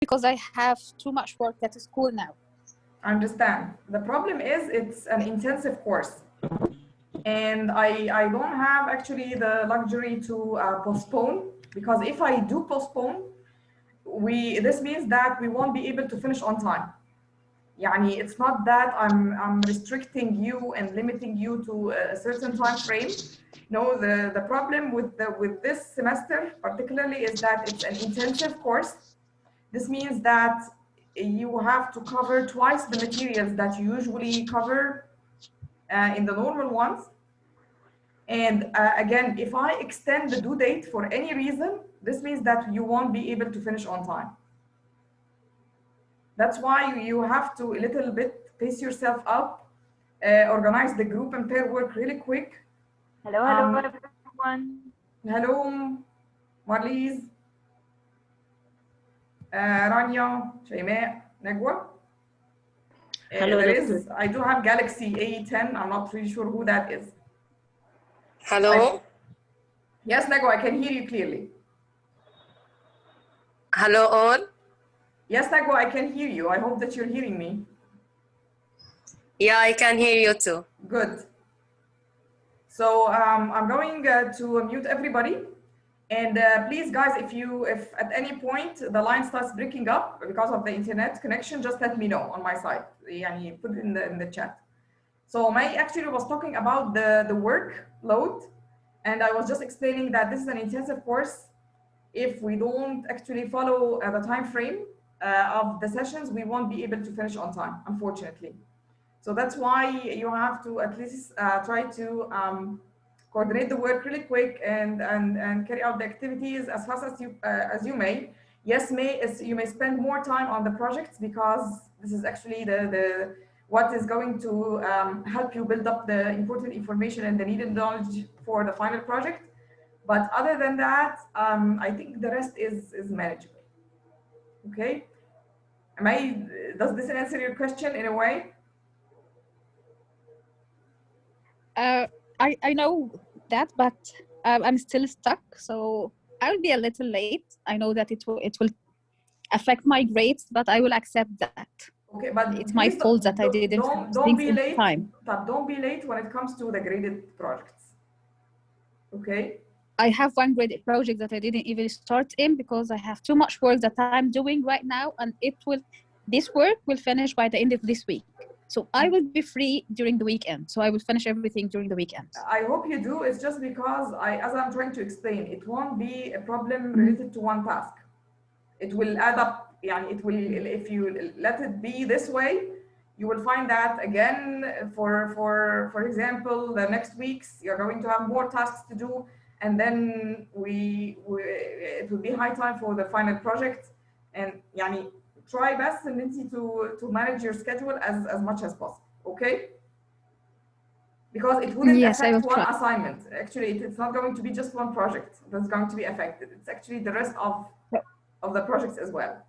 because I have too much work at school now. I understand. The problem is it's an intensive course. And I don't have actually the luxury to postpone, because if I do postpone, this means that we won't be able to finish on time. Yani it's not that I'm restricting you and limiting you to a certain time frame. No, the problem with this semester particularly is that it's an intensive course. This means that you have to cover twice the materials that you usually cover in the normal ones. And again, if I extend the due date for any reason, this means that you won't be able to finish on time. That's why you have to a little bit pace yourself up, organize the group and pair work really quick. Hello, everyone. Hello, Marlies, Rania, Shayma, Negwa. Hello, I do have Galaxy A10. I'm not really sure who that is. Hello. Yes, Negwa, I can hear you clearly. Hello, all. Yes, Negwa, I can hear you. I hope that you're hearing me. Yeah, I can hear you too. Good. So I'm going to mute everybody. And please, guys, if at any point the line starts breaking up because of the internet connection, just let me know on my side. Yani put it in the chat. So May actually was talking about the workload, and I was just explaining that this is an intensive course. If we don't actually follow the time frame of the sessions, we won't be able to finish on time, unfortunately. So that's why you have to at least try to coordinate the work really quick and carry out the activities as fast as you may. Yes, you may spend more time on the projects, because this is actually what is going to help you build up the important information and the needed knowledge for the final project. But other than that, I think the rest is manageable. Okay. Does this answer your question in a way? I know that, but I'm still stuck, so I will be a little late. I know that it will affect my grades, but I will accept that. Okay, but it's my fault that I didn't don't be late. Time. But don't be late when it comes to the graded projects. Okay. I have one graded project that I didn't even start in because I have too much work that I'm doing right now, and this work will finish by the end of this week. So I will be free during the weekend. So I will finish everything during the weekend. I hope you do. It's just because as I'm trying to explain, it won't be a problem related to one task. It will add up. It will, if you let it be this way, you will find that again, for example, the next weeks, you're going to have more tasks to do. And then it will be high time for the final project. And try best and to manage your schedule as much as possible, okay? Because it wouldn't affect one assignment. Actually, it's not going to be just one project that's going to be affected. It's actually the rest of the projects as well.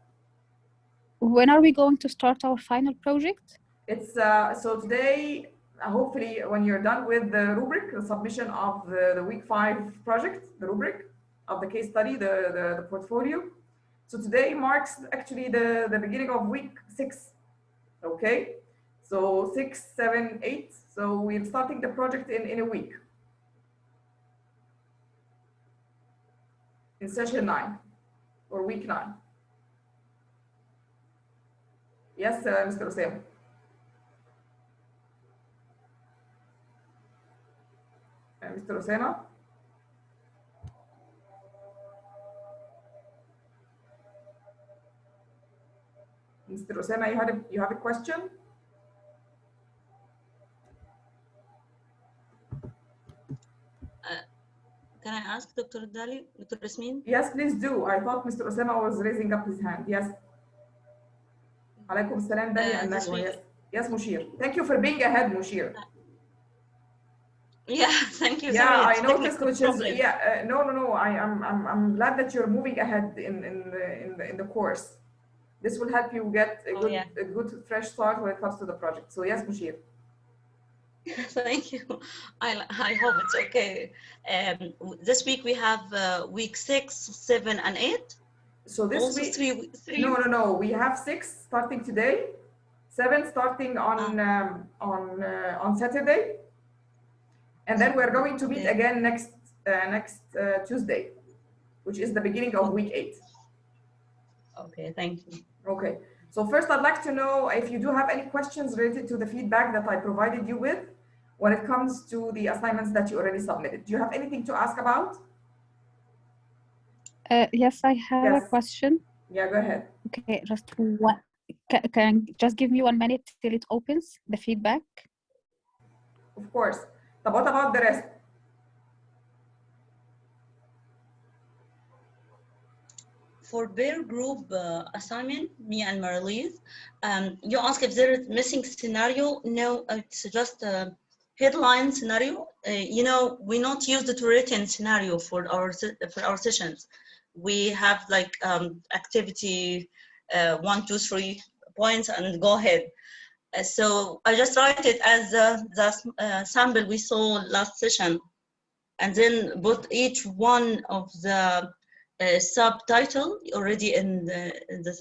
When are we going to start our final project? It's so today, hopefully when you're done with the rubric, the submission of the week 5 project, the rubric of the case study, the portfolio. So today marks actually the beginning of week 6, okay? So 6, 7, 8. So we're starting the project in a week. In session 9 or week 9. Yes, Mr. Osama. Mr. Osama? Mr. Osama, you have a question? Can I ask Dr. Dali, Dr. Rasmin? Yes, please do. I thought Mr. Osama was raising up his hand. Yes. Alaikum salam, Dali and Nagwa. Yes. Yes, Mushir. Thank you for being ahead, Mushir. Yeah, thank you. Yeah, sorry, I noticed, which is no. I'm glad that you're moving ahead in the course. This will help you get a good fresh start when it comes to the project. So yes, Mushir. Thank you. I hope it's okay. This week we have week 6, 7, and 8. So this Also week, three. no. We have 6 starting today, 7 starting on Saturday, and then we're going to meet Okay. again next Tuesday, which is the beginning of week 8. Okay, thank you. Okay. So first, I'd like to know if you do have any questions related to the feedback that I provided you with when it comes to the assignments that you already submitted. Do you have anything to ask about? Yes, I have a Yes. question. Yeah, go ahead. Okay, just one. Can just give me 1 minute till it opens the feedback? Of course. But what about the rest? For peer group assignment, me and Marlies, you ask if there is missing scenario. No, it's just a headline scenario. You know, we not use the written scenario for our sessions. We have like activity 1, 2, 3 points and go ahead. So I just write it as the sample we saw last session, and then put each one of the subtitle already in the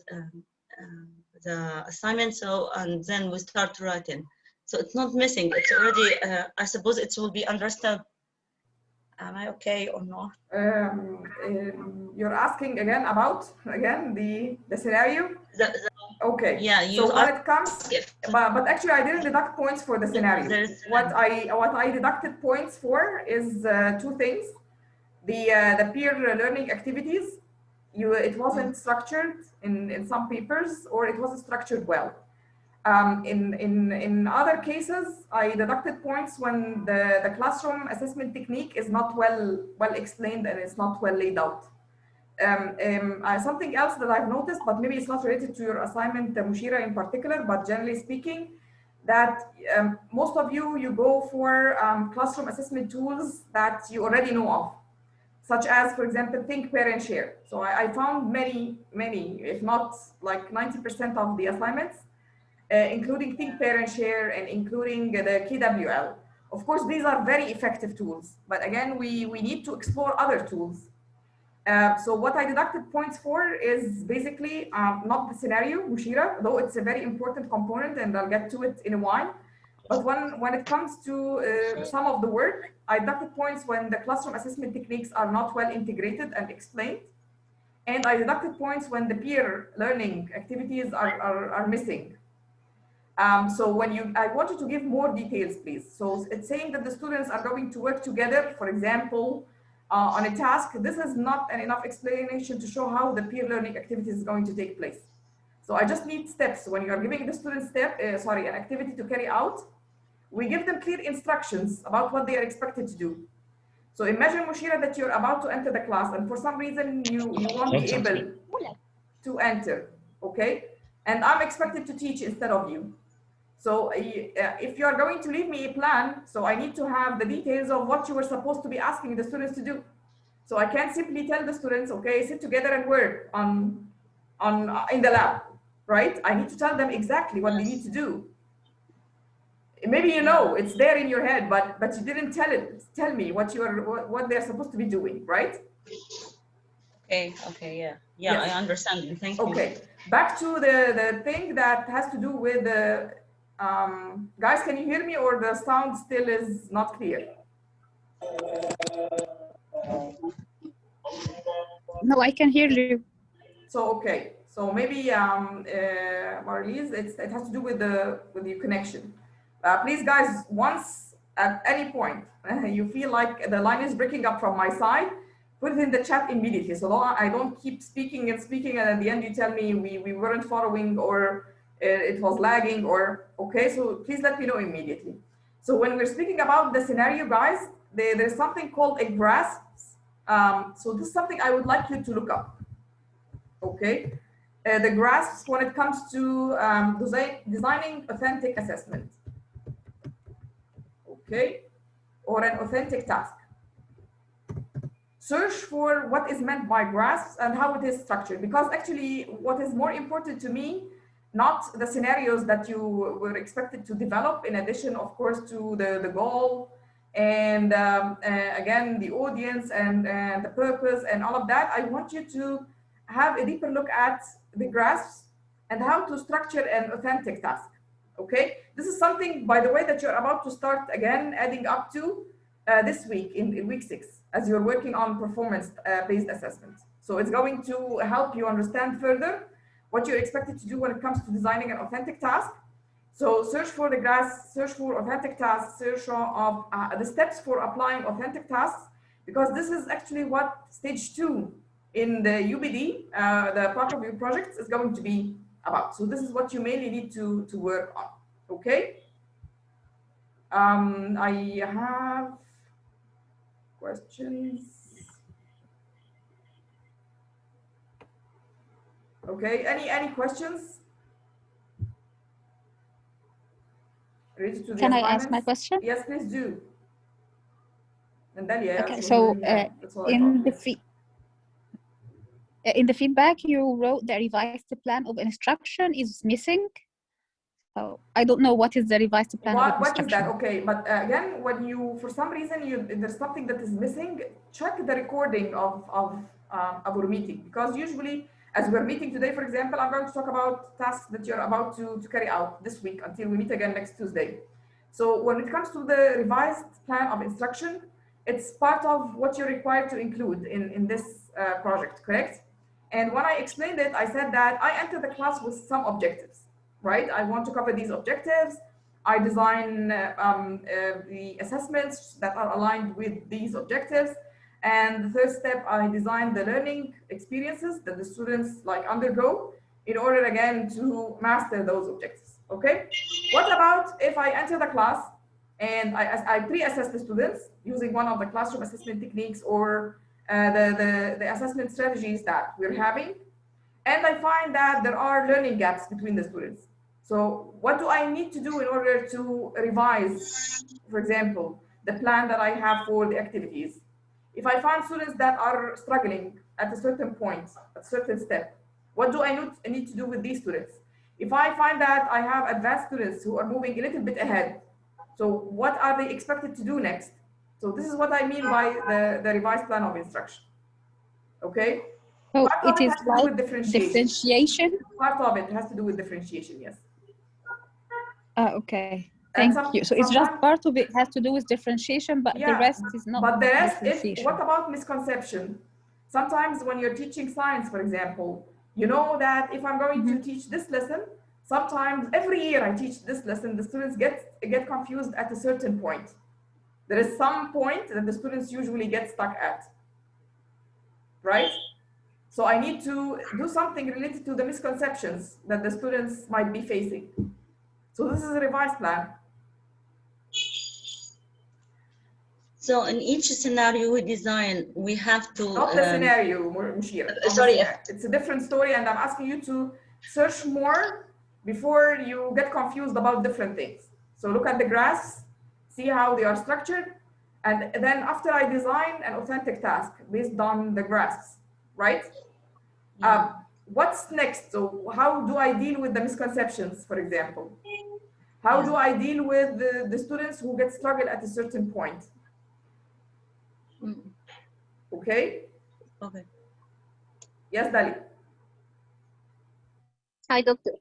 assignment. So, and then we start writing. So it's not missing. It's already. I suppose it will be understood. Am I okay or not? You're asking again about the scenario. Okay. Yeah. You so when it comes, but actually I didn't deduct points for the scenario. What I deducted points for is 2 things. The peer learning activities. It wasn't structured in some papers, or it wasn't structured well. In other cases, I deducted points when the classroom assessment technique is not well explained and it's not well laid out. Something else that I've noticed, but maybe it's not related to your assignment, Mushira, in particular, but generally speaking, that most of you go for classroom assessment tools that you already know of, such as, for example, Think, Pair, and Share. So I found many, if not like 90% of the assignments, including Think, Pair, and Share, and including the KWL. Of course, these are very effective tools, but again, we need to explore other tools. So what I deducted points for is basically not the scenario, Mushira, though it's a very important component, and I'll get to it in a while. But when it comes to some of the work, I deducted points when the classroom assessment techniques are not well integrated and explained. And I deducted points when the peer learning activities are missing. So I wanted to give more details, please. So it's saying that the students are going to work together, for example, on a task. This is not enough explanation to show how the peer learning activity is going to take place. So I just need steps. When you are giving the students an activity to carry out, we give them clear instructions about what they are expected to do. So imagine, Mushira, that you're about to enter the class, and for some reason you won't be able to enter, okay? And I'm expected to teach instead of you. So if you are going to leave me a plan, so I need to have the details of what you were supposed to be asking the students to do. So I can't simply tell the students, okay, sit together and work in the lab, right? I need to tell them exactly what they need to do. Maybe you know it's there in your head, but you didn't tell me what they're supposed to be doing, right? Okay, yeah, yes. I understand you. Thank you. Okay, back to the thing that has to do with the guys, can you hear me, or the sound still is not clear? No, I can hear you. So okay, so maybe Marlies, it has to do with your connection. Please, guys, once at any point you feel like the line is breaking up from my side, put it in the chat immediately, so I don't keep speaking, and at the end you tell me we weren't following, or it was lagging, or okay. So please let me know immediately. So when we're speaking about the scenario, guys, there's something called a grasp. So this is something I would like you to look up. Okay, the grasps when it comes to designing authentic assessment. Okay, or an authentic task. Search for what is meant by grasps and how it is structured, because actually what is more important to me, not the scenarios that you were expected to develop, in addition, of course, to the goal and again, the audience and the purpose and all of that. I want you to have a deeper look at the graphs and how to structure an authentic task. Okay, this is something, by the way, that you're about to start again adding up to this week in week 6 as you're working on performance-based assessment. So it's going to help you understand further what you're expected to do when it comes to designing an authentic task. So search for the graphs, search for authentic tasks, search of the steps for applying authentic tasks, because this is actually what stage 2 in the UBD, the part of your project, is going to be about. So this is what you mainly need to work on, okay? I have questions. Okay, any questions related to the Can I assignments? ask my question? Yes, please do. And then, yeah, Okay, so in the feedback you wrote the revised plan of instruction is missing. So I don't know what is the revised plan of instruction. What is that? Okay, but again, when you, for some reason, there's something that is missing, check the recording of our meeting, because usually, as we're meeting today, for example, I'm going to talk about tasks that you're about to carry out this week until we meet again next Tuesday. So when it comes to the revised plan of instruction, it's part of what you're required to include in this project, correct? And when I explained it, I said that I entered the class with some objectives, right? I want to cover these objectives. I design the assessments that are aligned with these objectives. And the third step, I design the learning experiences that the students undergo in order, again, to master those objectives, okay? What about if I enter the class and I pre-assess the students using one of the classroom assessment techniques or the assessment strategies that we're having, and I find that there are learning gaps between the students. So what do I need to do in order to revise, for example, the plan that I have for the activities? If I find students that are struggling at a certain point, at a certain step, what do I need to do with these students? If I find that I have advanced students who are moving a little bit ahead, so what are they expected to do next? So this is what I mean by the revised plan of instruction, okay? So Part it is like differentiation? Part of it has to do with differentiation, yes. Okay, thank you. So it's just part of it has to do with differentiation, but the rest is not. But the rest, what about misconception? Sometimes when you're teaching science, for example, you know that if I'm going to teach this lesson, sometimes every year I teach this lesson, the students get confused at a certain point. There is some point that the students usually get stuck at, right? So I need to do something related to the misconceptions that the students might be facing. So this is a revised plan. So in each scenario we design, we have to... Not the scenario, Mushira. Sorry. It's a different story, and I'm asking you to search more before you get confused about different things. So look at the graphs, see how they are structured, and then after I design an authentic task based on the graphs, right? Yeah. What's next? So how do I deal with the misconceptions, for example? How do I deal with the students who get struggled at a certain point? Okay? Okay. Yes, Dali. Hi, Doctor.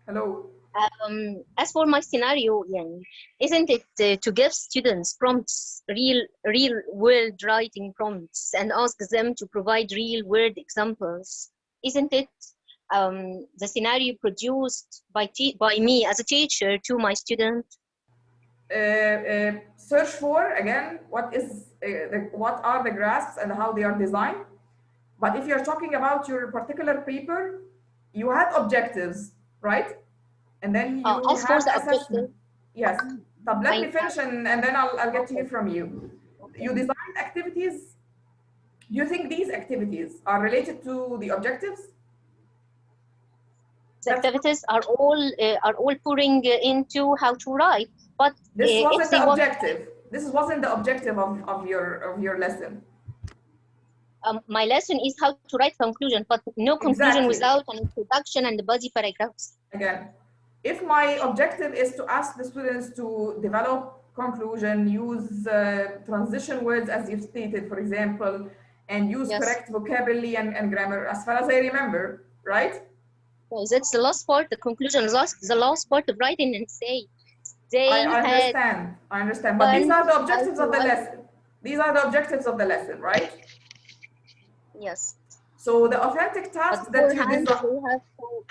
Hello. As for my scenario, isn't it to give students prompts, real world writing prompts, and ask them to provide real world examples? Isn't it the scenario produced by me as a teacher to my student? Search for, again, what are the graphs and how they are designed. But if you're talking about your particular paper, you had objectives, right? And then you have assessment. Yes. But let me finish and then I'll get to hear from you. You designed activities. Do you think these activities are related to the objectives? The activities are all pouring into how to write, but this wasn't the objective. This wasn't the objective of your lesson. My lesson is how to write conclusion, but no conclusion without an introduction and the body paragraphs. Again, if my objective is to ask the students to develop conclusion, use transition words as you've stated, for example, and use Yes. correct vocabulary and grammar, as far as I remember, right? So that's the last part, the conclusion, the last part of writing an essay. They I had understand, but these learned are the how objectives to of the write. lesson. These are the objectives of the lesson, right? Yes. So the authentic But tasks that you beforehand, design. we have to.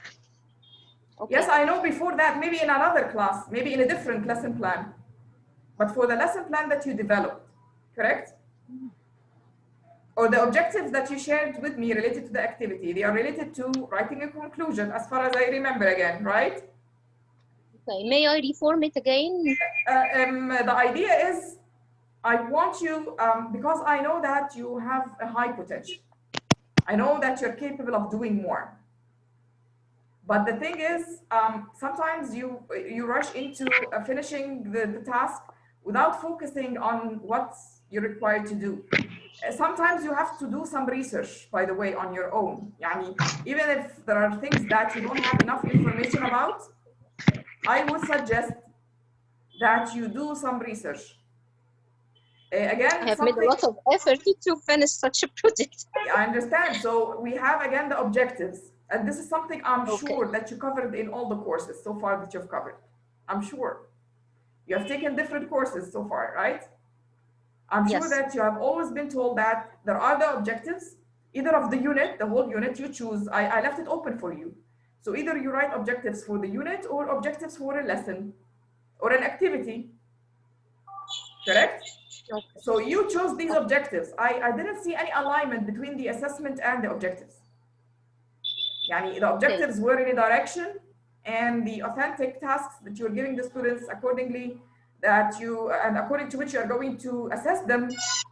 Okay. Yes, I know before that, maybe in another class, maybe in a different lesson plan, but for the lesson plan that you developed, correct? Or the objectives that you shared with me related to the activity, they are related to writing a conclusion, as far as I remember again, right? Okay. May I reform it again? The idea is, I want you, because I know that you have a high potential. I know that you're capable of doing more. But the thing is, sometimes you rush into finishing the task without focusing on what you're required to do. Sometimes you have to do some research, by the way, on your own. Yani, even if there are things that you don't have enough information about, I would suggest that you do some research. Again, I have made a lot of effort to finish such a project. I understand. So we have again the objectives, and this is something I'm sure that you covered in all the courses so far that you've covered. I'm sure you have taken different courses so far, right? I'm sure that you have always been told that there are the objectives, either of the unit, the whole unit you choose. I left it open for you. So either you write objectives for the unit or objectives for a lesson or an activity, correct? Okay. So you chose these objectives. I didn't see any alignment between the assessment and the objectives. Yani the objectives were in a direction, and the authentic tasks that you're giving the students accordingly that you, and according to which you are going to assess them,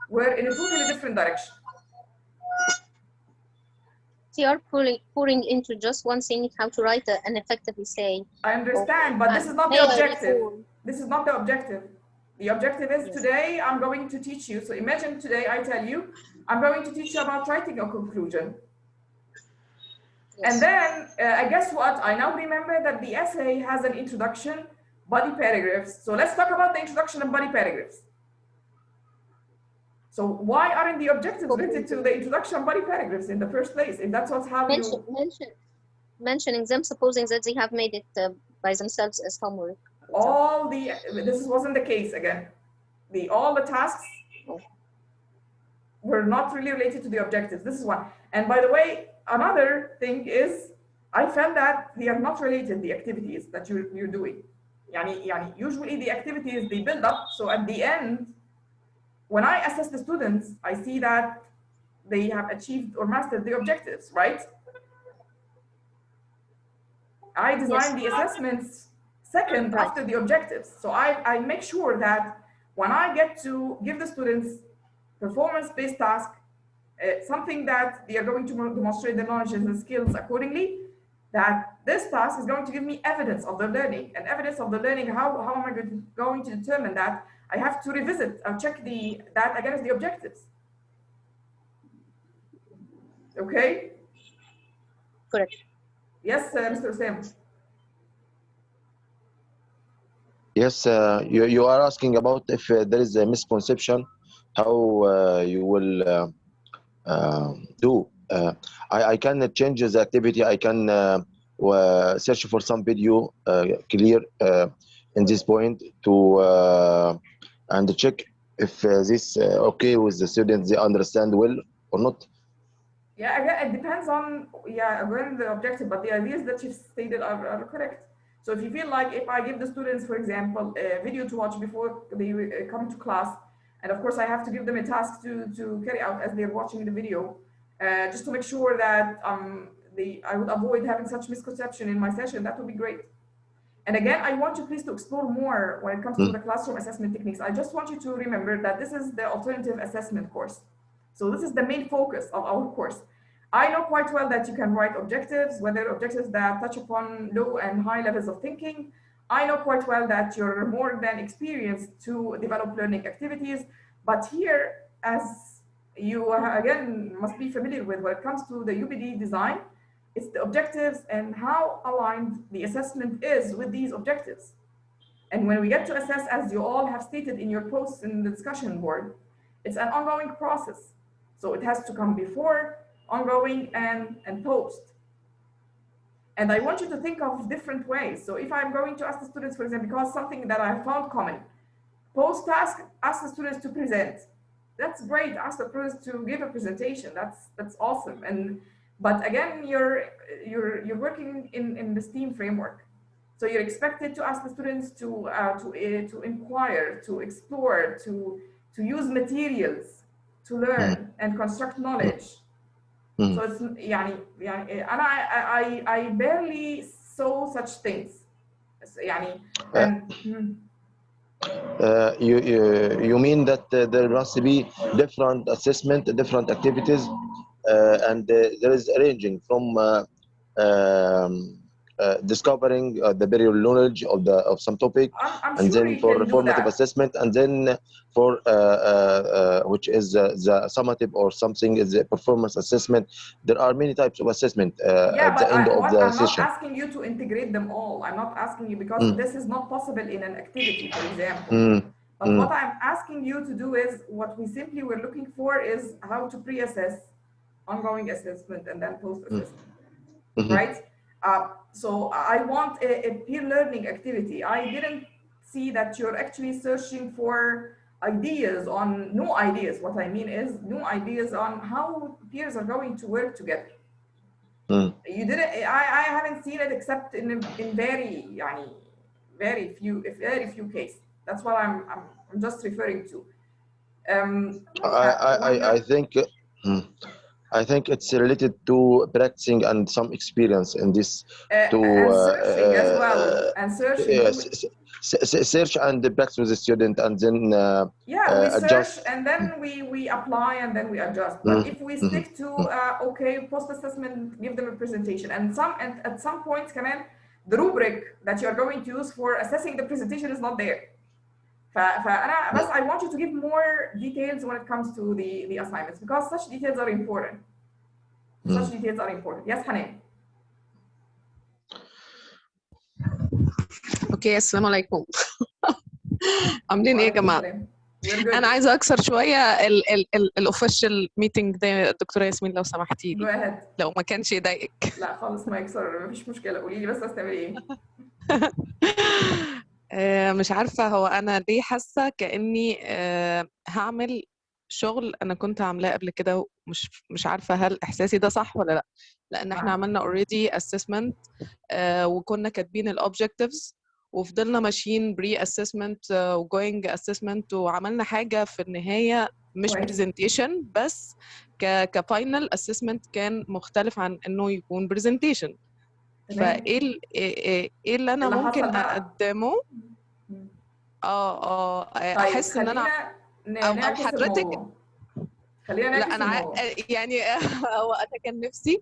were in a totally different direction. They are pouring into just one thing, how to write an effective essay. I understand, but this is not the objective. This is not the objective. The objective is today I'm going to teach you. So imagine today I tell you, I'm going to teach you about writing a conclusion. And then I guess what? I now remember that the essay has an introduction, body paragraphs. So let's talk about the introduction and body paragraphs. So why aren't the objectives related to the introduction body paragraphs in the first place? If that's what's how you mentioning them, supposing that they have made it by themselves as homework. All the this wasn't the case again. All the tasks were not really related to the objectives. This is one. And by the way, another thing is I felt that they are not related, the activities that you're doing. Yani usually the activities they build up. So at the end, when I assess the students, I see that they have achieved or mastered the objectives, right? I design the assessments second after the objectives. So I make sure that when I get to give the students performance-based task, something that they are going to demonstrate their knowledge and skills accordingly, that this task is going to give me evidence of the learning. And evidence of the learning, how am I going to determine that? I have to revisit or check that against the objectives. Okay? Correct. Yes, Mr. Sam. Yes, you are asking about if there is a misconception, how you will do. I can change the activity. I can search for some video clear in this point to and check if this okay with the students, they understand well or not. Yeah, again, it depends on again the objective, but the ideas that you've stated are correct. So if you feel like if I give the students, for example, a video to watch before they come to class, and of course I have to give them a task to carry out as they're watching the video, just to make sure that I would avoid having such misconception in my session, that would be great. And again, I want you please to explore more when it comes to the classroom assessment techniques. I just want you to remember that this is the alternative assessment course. So this is the main focus of our course. I know quite well that you can write objectives, whether objectives that touch upon low and high levels of thinking. I know quite well that you're more than experienced to develop learning activities, but here, as you again must be familiar with when it comes to the UBD design, it's the objectives and how aligned the assessment is with these objectives. And when we get to assess, as you all have stated in your posts in the discussion board, it's an ongoing process. So it has to come before, ongoing, and post. And I want you to think of different ways. So if I'm going to ask the students, for example, because something that I found common, post task, ask the students to present. That's great. Ask the students to give a presentation. That's awesome. But again, you're working in the STEAM framework. So you're expected to ask the students to inquire, to explore, to use materials, to learn and construct knowledge. So it's and I barely saw such things. You mean that there must be different assessment, different activities, and there is ranging from discovering the burial knowledge of some topic, I'm and sure then you for can do formative that. assessment, and then for which is the summative or something is the performance assessment. There are many types of assessment Yeah, at but the end of the I'm not session. asking you to integrate them all. I'm not asking you because this is not possible in an activity, for example. But what I'm asking you to do is what we simply were looking for is how to pre-assess, ongoing assessment, and then post-assessment, right? So I want a peer learning activity. I didn't see that you're actually searching for ideas on new ideas. What I mean is new ideas on how peers are going to work together. You didn't. I haven't seen it except in very few cases. That's what I'm just referring to. I think it's related to practicing and some experience in this and searching as well, and searching. Yes, search and practice with the student, and then yeah, we adjust. search and then we apply and then we adjust. But if we stick to okay, post assessment, give them a presentation, and at some points, Kaman, the rubric that you are going to use for assessing the presentation is not there. بس I want you to give more details when it comes to the assignments, because such details are important. Such details are important. Yes, Hanan. اوكي السلام عليكم. عاملين ايه يا جماعه؟ انا عايزه اكسر شويه الاوفيشال ميتنج ده دكتوره ياسمين لو سمحتي لي، لو ما كانش يضايقك. لا خالص ما يكسر، مفيش مشكله، قولي لي بس هتعملي ايه. مش عارفه هو انا ليه حاسه كاني هعمل شغل انا كنت عاملاه قبل كده، ومش عارفه هل احساسي ده صح ولا لا، لان احنا عملنا اوريدي اسسمنت وكنا كاتبين الاوبجكتيفز وفضلنا ماشيين بري اسسمنت وجوينج اسسمنت، وعملنا حاجه في النهايه مش برزنتيشن بس كفاينل اسسمنت كان مختلف عن انه يكون برزنتيشن. فايه ايه اللي انا ممكن اقدمه؟ احس ان انا او حضرتك خلينا لا انا يعني هو انا كان نفسي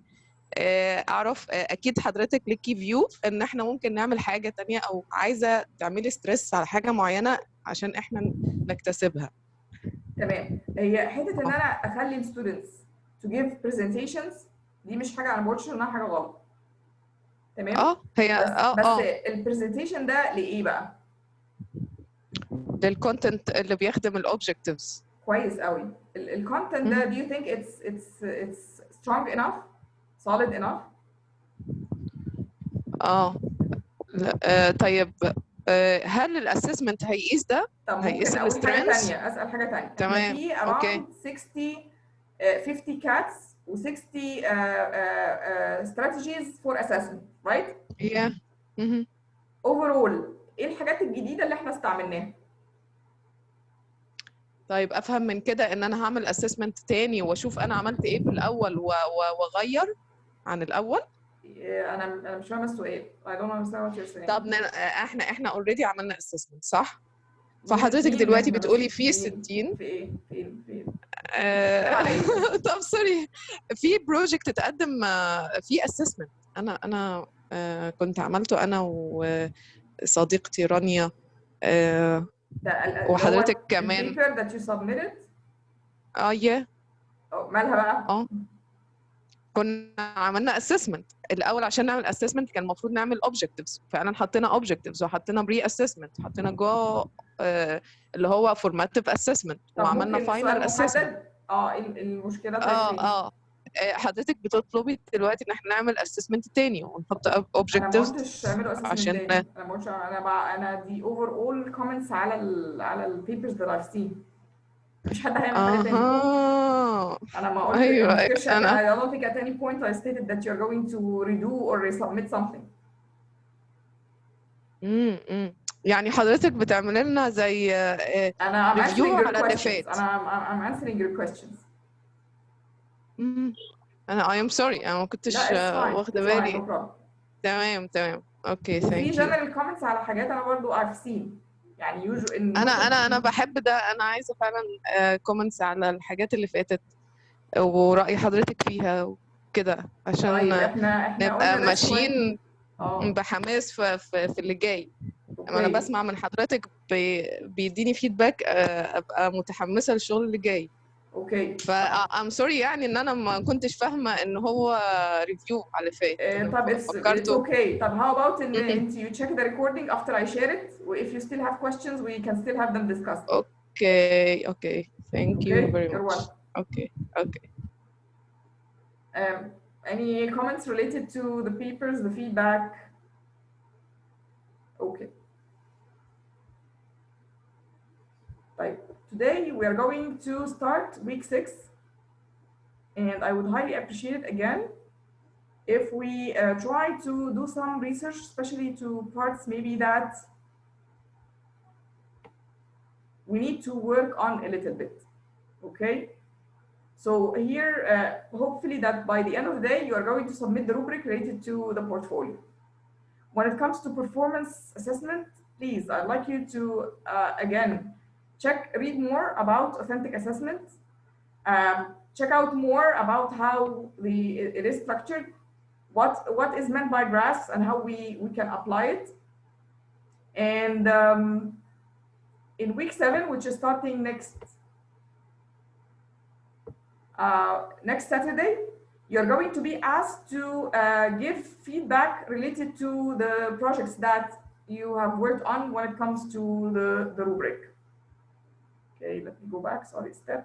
اعرف، اكيد حضرتك ليكي فيو ان احنا ممكن نعمل حاجه تانية، او عايزه تعملي ستريس على حاجه معينه عشان احنا نكتسبها. تمام. هي حته ان انا اخلي الستودنتس تو جيف برزنتيشنز دي مش حاجه، انا ما بقولش انها حاجه غلط. تمام. هي بس البرزنتيشن ده لايه بقى؟ للكونتنت اللي بيخدم الاوبجكتيفز. كويس قوي. الكونتنت ده do you think it's strong enough, solid enough? طيب هل الاسسمنت هيقيس ده؟ طب هيقيس ممكن اقول حاجه السترينث؟ ثانيه، اسال حاجه ثانيه. تمام. في around 50 cats و60 strategies for assessment, right? Yeah. overall ايه الحاجات الجديده اللي احنا استعملناها؟ طيب افهم من كده ان انا هعمل اسسمنت تاني واشوف انا عملت ايه في الاول واغير عن الاول؟ انا مش فاهمه السؤال. I don't understand what you're saying. طب احنا اوريدي عملنا اسسمنت صح؟ فحضرتك دلوقتي بتقولي في 60 فين طب سوري، في بروجكت اتقدم في اسسمنت انا كنت عملته انا وصديقتي رانيا وحضرتك كمان. البيبر that you submitted؟ yeah. مالها بقى؟ كنا عملنا اسسمنت الاول. عشان نعمل اسسمنت كان المفروض نعمل اوبجكتيفز، فعلا حطينا اوبجكتيفز وحطينا بري اسسمنت، حطينا جو اللي هو فورماتيف اسسمنت، وعملنا فاينل اسسمنت. المشكله طيب فين؟ حضرتك بتطلبي دلوقتي ان احنا نعمل assessment تاني ونحط انا ما objectives قلتش اعملوا اسسمنت عشان تاني، انا ما قلتش، انا دي اوفر اول كومنتس على على البيبرز that I've seen. مفيش حد هيعمل حاجه تاني. انا ما قلت، انا ايوه ما افتكرش انا I don't think at any point I stated that you're going to redo or resubmit something. امم يعني حضرتك بتعمل لنا زي انا I'm ريفيو answering your على اللي questions. فات. I'm answering your questions. انا I am sorry انا ما كنتش لا it's fine, واخده it's fine, بالي. no problem. تمام اوكي وفي thank you. general comments على حاجات انا برضو I've seen. يعني usual in انا بحب ده، انا عايزه فعلا comments على الحاجات اللي فاتت ورأي حضرتك فيها وكده عشان طيب احنا نبقى قلنا this point. ماشيين بحماس في اللي جاي. لما انا اوكي بسمع من حضرتك بيديني فيدباك ابقى متحمسه للشغل اللي جاي. اوكي ف I'm sorry يعني ان انا ما كنتش فاهمه ان هو ريفيو على اللي فات. انا طب it's فكرته okay. طب how about ان انت you check the recording after I share it, if you still have questions we can still have them discussed. okay thank you Okay, very you're much. welcome. Okay Any comments related to the papers, the feedback? Okay. Right. Today we are going to start week 6, and I would highly appreciate it again if we try to do some research, especially to parts maybe that we need to work on a little bit. Okay. So here, hopefully that by the end of the day, you are going to submit the rubric related to the portfolio. When it comes to performance assessment, please, I'd like you to, again, read more about authentic assessment, check out more about how it is structured, what is meant by graphs and how we can apply it. And in week 7, which is starting next Saturday, you're going to be asked to give feedback related to the projects that you have worked on when it comes to the rubric. Okay, let me go back, sorry, step.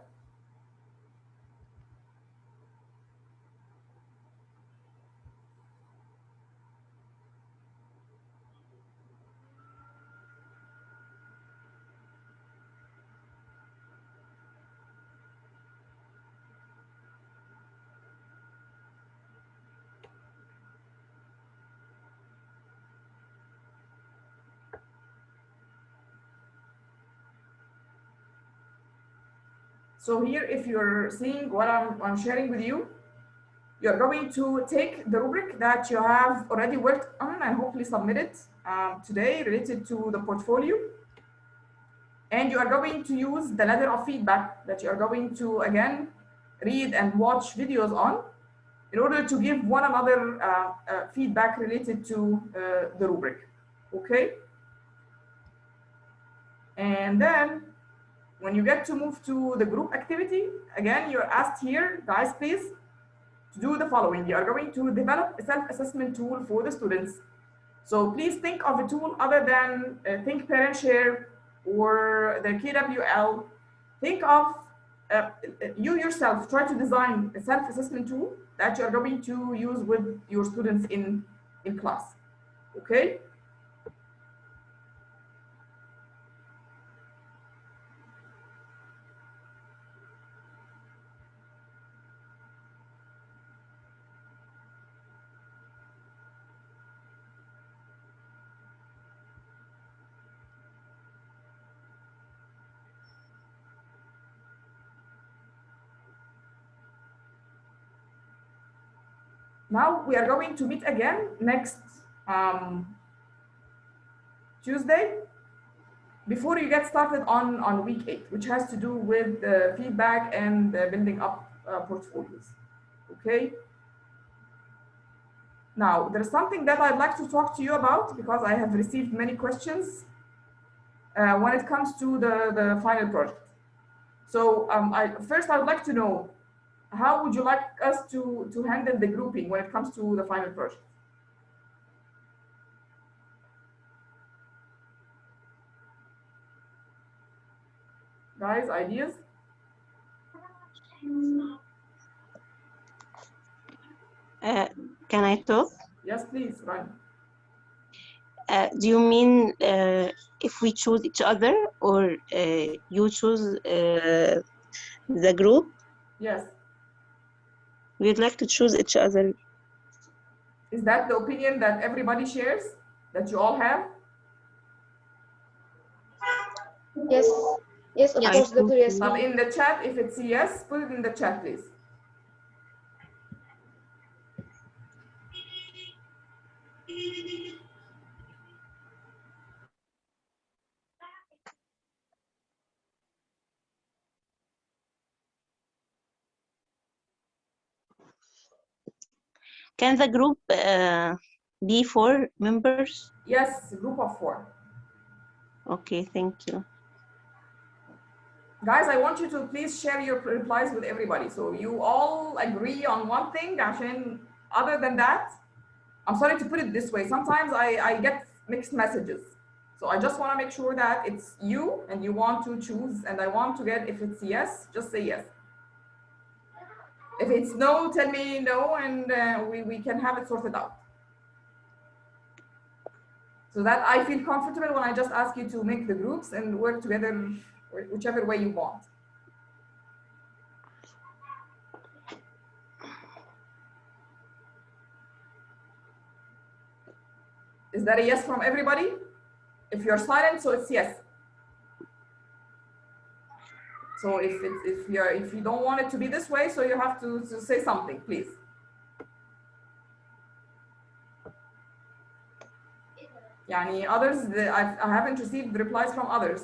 So here, if you're seeing what I'm sharing with you, you're going to take the rubric that you have already worked on and hopefully submitted today related to the portfolio. And you are going to use the ladder of feedback that you are going to, again, read and watch videos on in order to give one another feedback related to the rubric, okay? And then when you get to move to the group activity, again, you're asked here, guys, please, to do the following. You are going to develop a self-assessment tool for the students. So please think of a tool other than Think Parent Share or the KWL. Think of you yourself, try to design a self-assessment tool that you are going to use with your students in class, okay? Now we are going to meet again next Tuesday before you get started on week 8, which has to do with feedback and building up portfolios, okay? Now, there's something that I'd like to talk to you about because I have received many questions when it comes to the final project. So first I would like to know, how would you like us to handle the grouping when it comes to the final project? Guys, ideas? Can I talk? Yes, please, Ryan. Do you mean if we choose each other or you choose the group? Yes. We'd like to choose each other. Is that the opinion that everybody shares, that you all have? Yes. Yes, of Yes. course, Dr. Now Yasmin. in the chat, if it's yes, put it in the chat, please. Can the group be 4 members? Yes, group of 4. Okay, thank you. Guys, I want you to please share your replies with everybody. So you all agree on one thing, عشان other than that, I'm sorry to put it this way. Sometimes I get mixed messages. So I just want to make sure that it's you and you want to choose, and I want to get, if it's yes, just say yes. If it's no, tell me no, and we can have it sorted out. So that I feel comfortable when I just ask you to make the groups and work together whichever way you want. Is that a yes from everybody? If you're silent, so it's yes. So if you don't want it to be this way, so you have to say something, please. Yani others, I haven't received replies from others.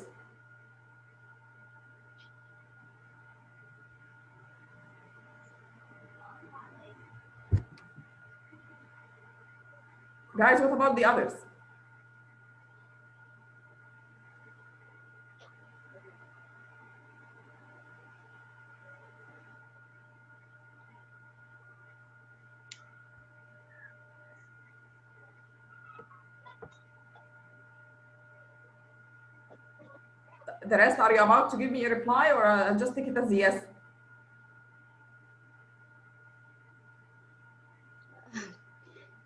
Guys, what about the others? The rest, are you about to give me a reply, or I'll just take it as a yes?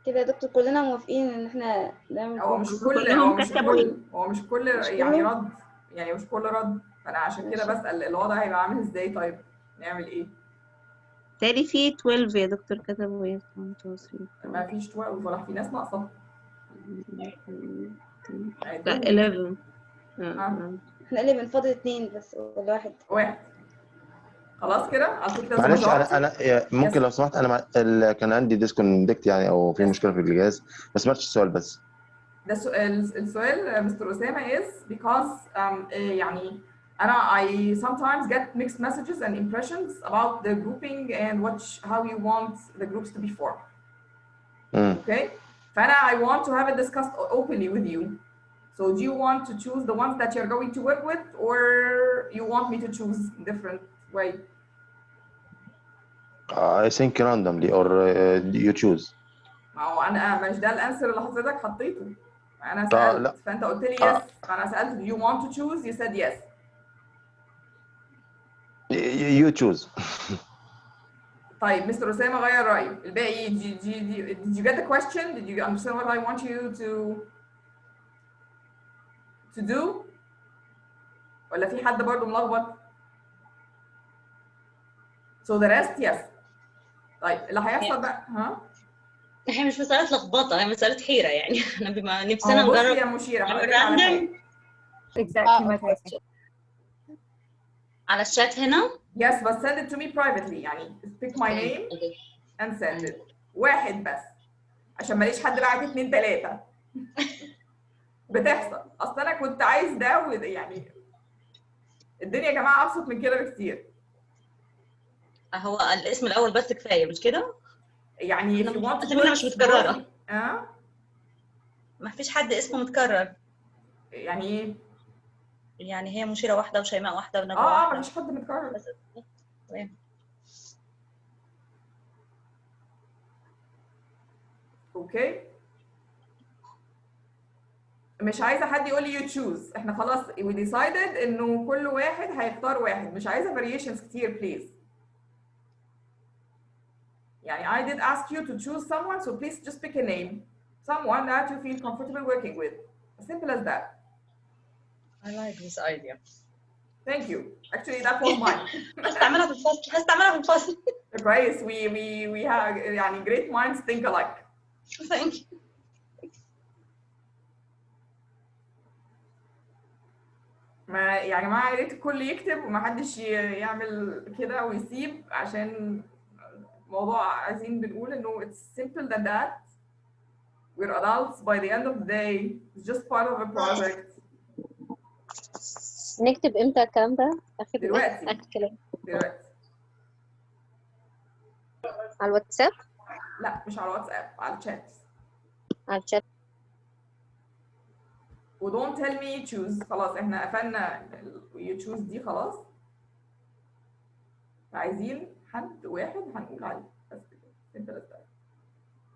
كده يا دكتور كلنا موافقين ان احنا نعمل هو مش group. كل كلهم هو مش كتبوا كل هو مش كل مش يعني كله؟ رد، يعني مش كل رد، فانا عشان كده ماشي. بسأل الوضع هيبقى عامل ازاي. طيب نعمل ايه؟ تالي في 12 يا دكتور كتبوا ايه؟ 1 2 3 ما فيش 12 ولا في ناس ناقصة. لا 11. احنا اللي بنفضل 2 بس ولا واحد؟ واحد. خلاص كده I'll take it as a معلش majority. انا ممكن لو سمحت، انا كان عندي ديسكونكت يعني، او في مشكله في الجهاز، ما سمعتش السؤال بس. ده السؤال مستر أسامة is because يعني أنا I sometimes get mixed messages and impressions about the grouping and how you want the groups to be formed. Okay? فأنا I want to have it discussed openly with you. So do you want to choose the ones that you're going to work with, or you want me to choose different way? I think randomly or you choose. ما هو أنا مش ده الأنسر اللي حضرتك حطيته. أنا سألت فأنت قلت لي yes. فأنا سألت do you want to choose? You said yes. You choose. طيب مستر أسامة غير رأيه. الباقي did you get the question? Did you understand what I want you to do؟ ولا في حد برضه ملخبط؟ So the rest yes. طيب اللي هيحصل بقى هي مش مسألة لخبطة، هي مسألة حيرة يعني. احنا بما نفسنا بصي نجرب يا مشيرة هقول لك على على حاجة. Exactly my question. على الشات هنا. Yes, but send it to me privately. يعني pick my name and send it. واحد بس عشان ماليش حد بعت 2 3. بتحصل. اصل انا كنت عايز ده وده، يعني الدنيا يا جماعة ابسط من كده بكتير. هو الاسم الأول بس كفاية مش كده؟ يعني if you want to أسامينا مش متكررة. ما فيش حد اسمه متكرر. يعني ايه؟ يعني هي مشيرة واحدة وشيماء واحدة ونجوى واحدة. ما فيش حد متكرر. اوكي. مش عايزة حد يقول لي you choose. احنا خلاص we decided انه كل واحد هيختار واحد. مش عايزة variations كتير please. يعني I did ask you to choose someone, so please just pick a name, someone that you feel comfortable working with. As simple as that. I like this idea. Thank you. Actually, that was mine. هستعملها في الفصل، هستعملها في الفصل. كويس. We have يعني great minds think alike. Thank you. ما يا جماعه يا ريت الكل يكتب وما حدش يعمل كده ويسيب، عشان موضوع عايزين بنقول انه it's simple than that. We're adults by the end of the day. It's just part of a project. نكتب امتى الكلام ده؟ اخر دلوقتي. اخر كلام دلوقتي. على الواتساب؟ لا مش على الواتساب، على الشات. على الشات. و don't tell me choose. خلاص احنا قفلنا you choose دي خلاص. عايزين حد واحد هنقول عليه بس كده. simple as that.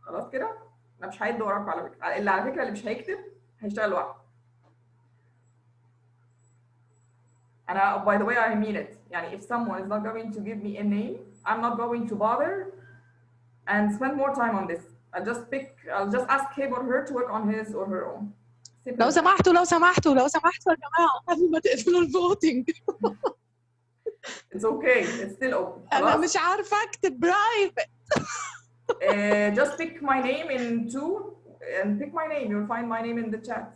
خلاص كده؟ انا مش هيد وراكم على فكره، اللي على فكره اللي مش هيكتب هيشتغل لوحده. أنا by the way I mean it. يعني if someone is not going to give me a name, I'm not going to bother and spend more time on this. I'll just ask him or her to work on his or her own. Simple. لو سمحتوا يا جماعه قبل ما تقفلوا الفوتنج. It's okay. It's still open. انا مش عارفه اكتب برايفت. Just pick my name in two and pick my name. You'll find my name in the chat.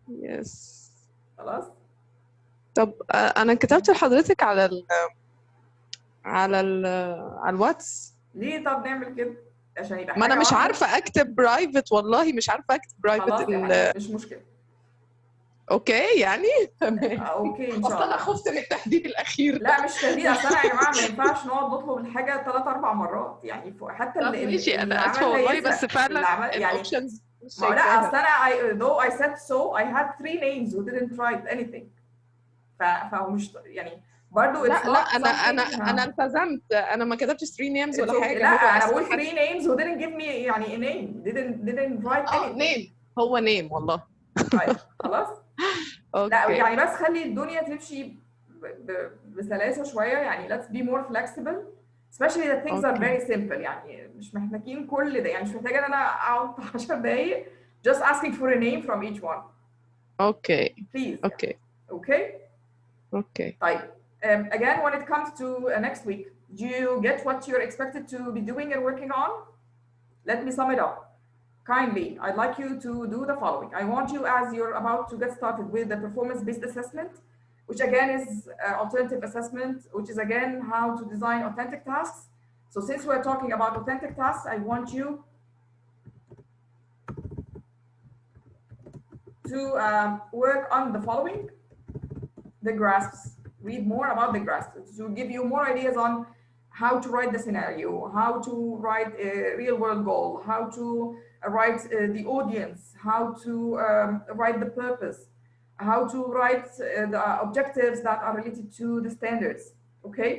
Yes. خلاص. طب انا كتبت لحضرتك على الواتس. ليه طب نعمل كده؟ عشان يبقى ما انا مش عارفه اكتب برايفت، والله مش عارفه اكتب برايفت. خلاص مش مشكله. اوكي يعني تمام. اوكي ان شاء الله. اصل انا خفت من التهديد الاخير ده. لا مش تهديد، اصل انا يا جماعه ما ينفعش نقعد نطلب الحاجه 3-4 مرات يعني حتى اللي ماشي انا اسفه والله بس فعلا الاوبشنز مش لا اصل انا though I said so I had 3 names who didn't write anything. فهو مش يعني برضه لا انا التزمت، انا ما كتبتش 3 names ولا حاجه. لا انا بقول 3 names who didn't give me يعني a name didn't write anything. name هو name والله. طيب خلاص. لا يعني بس خلي الدنيا تمشي بسلاسه شويه يعني let's be more flexible especially that things are very simple. يعني مش محتاجين كل ده، يعني مش محتاجه ان انا اقعد 10 دقايق just asking for a name from each one. Okay. Please. Okay. Okay. Okay. طيب again when it comes to next week, do you get what you're expected to be doing and working on? Let me sum it up. Kindly, I'd like you to do the following. I want you, as you're about to get started with the performance-based assessment, which again is alternative assessment, which is again how to design authentic tasks. So since we're talking about authentic tasks, I want you to work on the following: the grasps. Read more about the grasps to give you more ideas on how to write the scenario, how to write a real-world goal, how to write the audience, how to write the purpose, how to write the objectives that are related to the standards. Okay,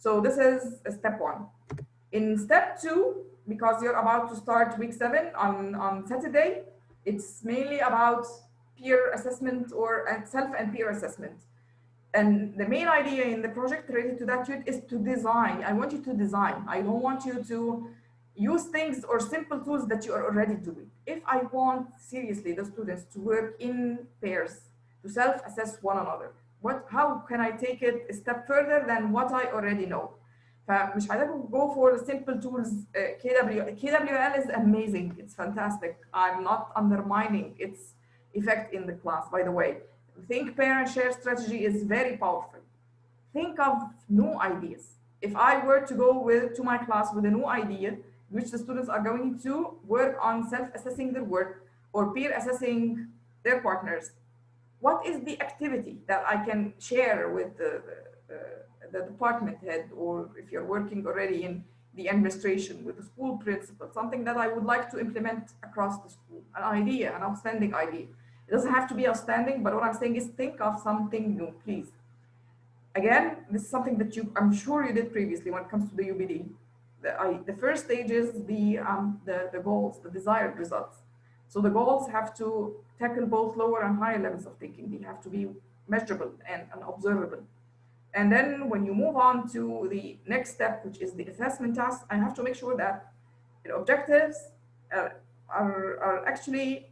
so this is step 1. In step 2, because you're about to start week 7 on Saturday, it's mainly about peer assessment or self and peer assessment. And the main idea in the project related to that unit is to design. I want you to design. I don't want you to use things or simple tools that you are already doing. If I want seriously the students to work in pairs, to self-assess one another, how can I take it a step further than what I already know? فمش عايزاكم go for the simple tools. KWL is amazing. It's fantastic. I'm not undermining its effect in the class, by the way. Think, pair, and share strategy is very powerful. Think of new ideas. If I were to go to my class with a new idea, which the students are going to work on self-assessing their work or peer assessing their partners, what is the activity that I can share with the department head, or if you're working already in the administration with the school principal, something that I would like to implement across the school, an idea, an outstanding idea. It doesn't have to be outstanding, but what I'm saying is think of something new, please. Again, this is something that I'm sure you did previously when it comes to the UBD. The first stage is the goals, the desired results. So the goals have to tackle both lower and higher levels of thinking. They have to be measurable and observable. And then when you move on to the next step, which is the assessment task, I have to make sure that the objectives are actually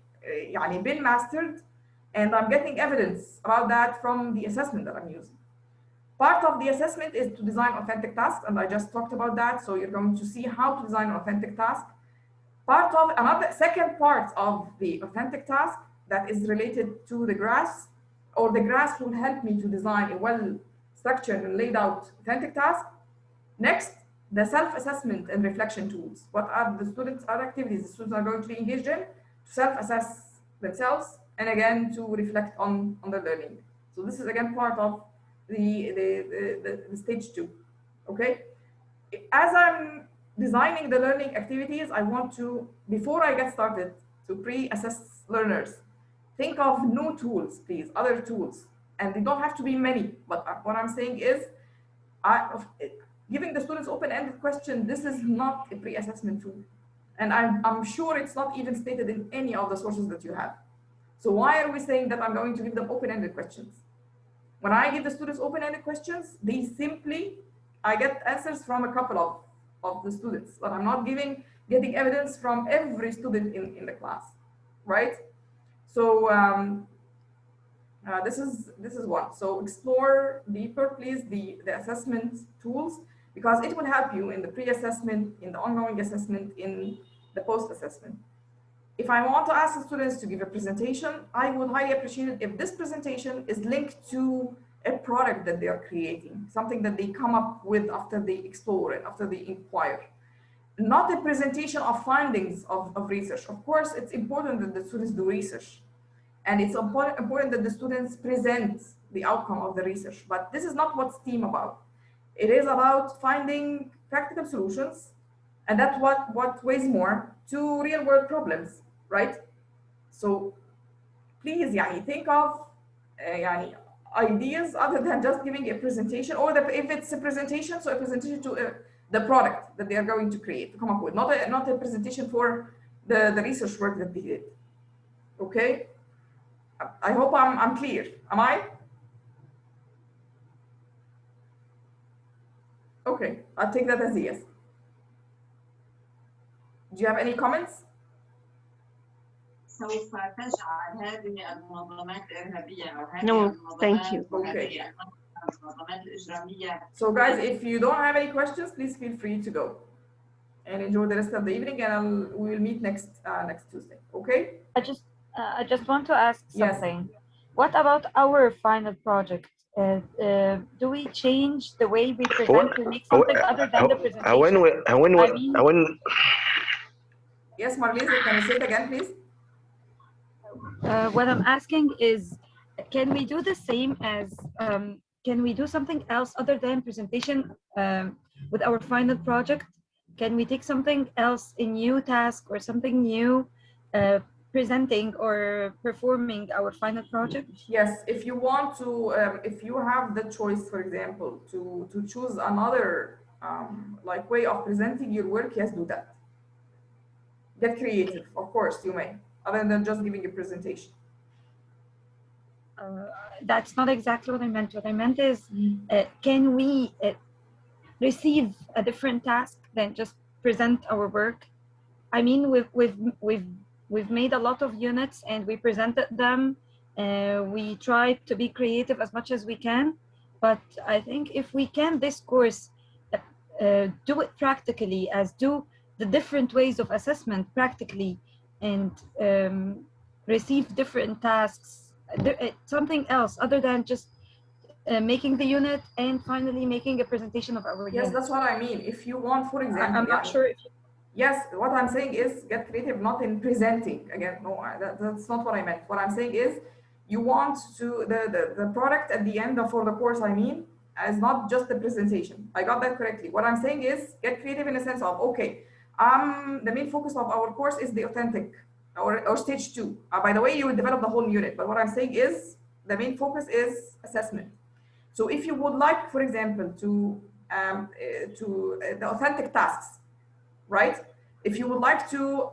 been mastered, and I'm getting evidence about that from the assessment that I'm using. Part of the assessment is to design authentic tasks, and I just talked about that. So you're going to see how to design an authentic task. Part of another second part of the authentic task that is related to the graphs, or the graphs will help me to design a well-structured and laid out authentic task. Next, the self-assessment and reflection tools. What are the students' activities the students are going to be engaged in to self-assess themselves, and again to reflect on the learning. So this is again part of the stage 2. Okay, as I'm designing the learning activities, I want to, before I get started, to pre-assess learners. Think of new tools, please, other tools, and they don't have to be many. But what I'm saying is, giving the students open-ended question, this is not a pre-assessment tool. And I'm sure it's not even stated in any of the sources that you have. So why are we saying that I'm going to give them open-ended questions? When I give the students open-ended questions, they simply, I get answers from a couple of the students, but I'm not getting evidence from every student in the class, right? So this is one. So explore deeper, please, the assessment tools, because it will help you in the pre-assessment, in the ongoing assessment, in the post-assessment. If I want to ask the students to give a presentation, I would highly appreciate it if this presentation is linked to a product that they are creating, something that they come up with after they explore it, after they inquire. Not a presentation of findings of research. Of course, it's important that the students do research, and it's important that the students present the outcome of the research, but this is not what STEAM about. It is about finding practical solutions, and that's what weighs more, to real world problems, right? So please think of ideas other than just giving a presentation, or if it's a presentation, so a presentation to the product that they are going to create, to come up with, not a presentation for the research work that they did. Okay, I hope I'm clear. Am I? Okay, I'll take that as a yes. Do you have any comments? سوف تجعل هذه المنظمات الإرهابية أو هذه No, thank you. Okay. المنظمات الإجرامية. So guys, if you don't have any questions, please feel free to go and enjoy the rest of the evening, and we will meet next Tuesday. Okay? I just want to ask something. Yes. What about our final project? Do we change the way we present to make something other than the presentation? Yes, Marlise, can you say it again, please? What I'm asking is, can we do the same as, can we do something else other than presentation with our final project? Can we take something else, a new task or something new, presenting or performing our final project? Yes, if you want to, if you have the choice, for example, to choose another way of presenting your work, yes, do that. Get creative, of course, you may, other than just giving a presentation. That's not exactly what I meant. What I meant is, can we receive a different task than just present our work? I mean, we've made a lot of units and we presented them. We tried to be creative as much as we can, but I think if we can, this course, do it practically, as do the different ways of assessment practically, and receive different tasks, something else other than just making the unit and finally making a presentation of our unit. Yes, that's what I mean. If you want, for example, I'm not sure if you... Yes, what I'm saying is get creative, not in presenting. Again, no, that's not what I meant. What I'm saying is you want to, the product at the end for the course, I mean, as not just the presentation. I got that correctly. What I'm saying is get creative in the sense of, okay, the main focus of our course is the authentic, or stage 2. By the way, you will develop the whole unit, but what I'm saying is the main focus is assessment. So if you would like, for example, to the authentic tasks, right? If you would like to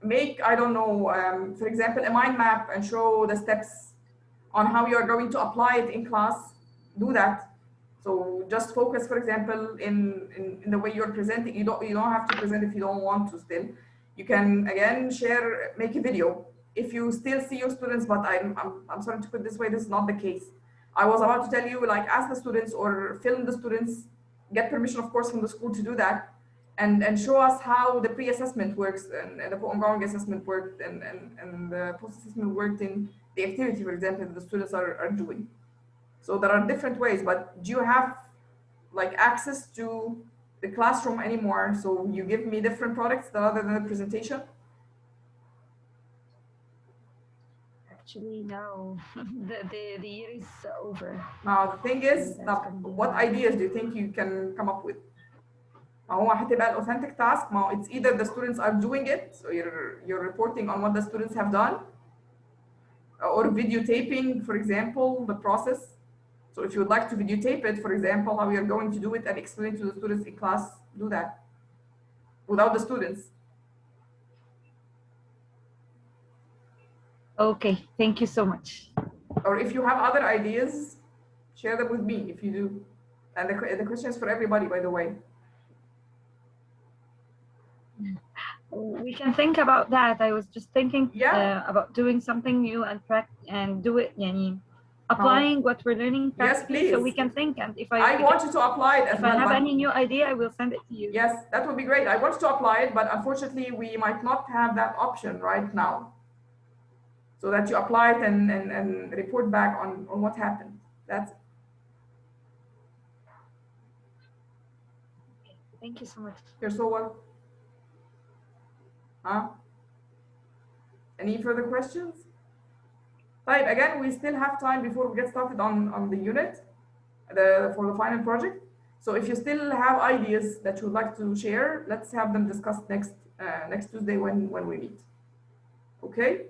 make, I don't know, for example, a mind map and show the steps on how you are going to apply it in class, do that. So just focus, for example, in the way you're presenting. You don't have to present if you don't want to still. You can, again, share, make a video. If you still see your students, but I'm sorry to put it this way, this is not the case. I was about to tell you, like, ask the students or film the students, get permission, of course, from the school to do that, and show us how the pre-assessment works and the ongoing assessment worked and the post-assessment worked in the activity, for example, that the students are doing. So there are different ways, but do you have like access to the classroom anymore? So you give me different products other than the presentation? Actually, no. the year is over. Now the thing is, what ideas do you think you can come up with? ما هو هتبقى الاوثنتيك task. ما it's either the students are doing it, so you're reporting on what the students have done, or videotaping, for example, the process. So if you would like to videotape it, for example, how you're going to do it and explain to the students in class, do that without the students. Okay, thank you so much. Or if you have other ideas, share them with me if you do. And the question is for everybody, by the way. We can think about that. I was just thinking about doing something new and do it, yani, applying what we're learning practically. Yes, so we can think, and if I want you to apply it as if well, I have any new idea, I will send it to you. Yes, that would be great. I want you to apply it, but unfortunately we might not have that option right now. So that you apply it and report back on what happened. That's it. Thank you so much. You're so welcome. Any further questions? Right, again, we still have time before we get started on the unit for the final project. So if you still have ideas that you would like to share, let's have them discussed next Tuesday when we meet. Okay?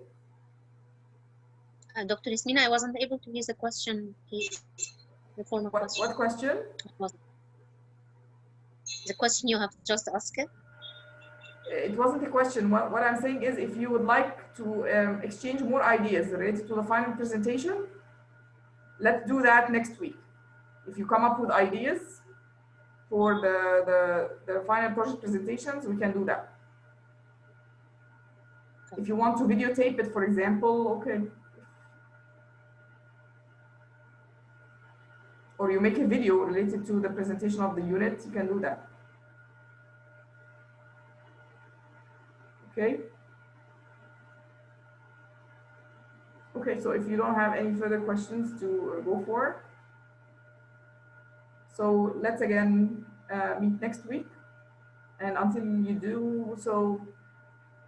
Dr. Ismina, I wasn't able to hear the question, please. The formal question. What question? The question you have just asked. It wasn't a question. What I'm saying is, if you would like to exchange more ideas related to the final presentation, let's do that next week. If you come up with ideas for the final project presentations, we can do that. If you want to videotape it, for example, okay. Or you make a video related to the presentation of the unit, you can do that. Okay. Okay, so if you don't have any further questions to go for, so let's again meet next week. And until you do so,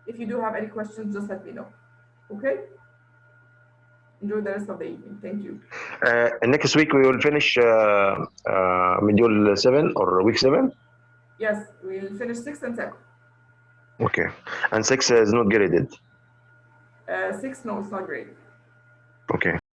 if you do have any questions, just let me know. Okay? Enjoy the rest of the evening. Thank you. Next week we will finish module 7 or week 7? Yes, we'll finish 6 and 7. Okay. And 6 is not graded? 6, no, it's not graded. Okay.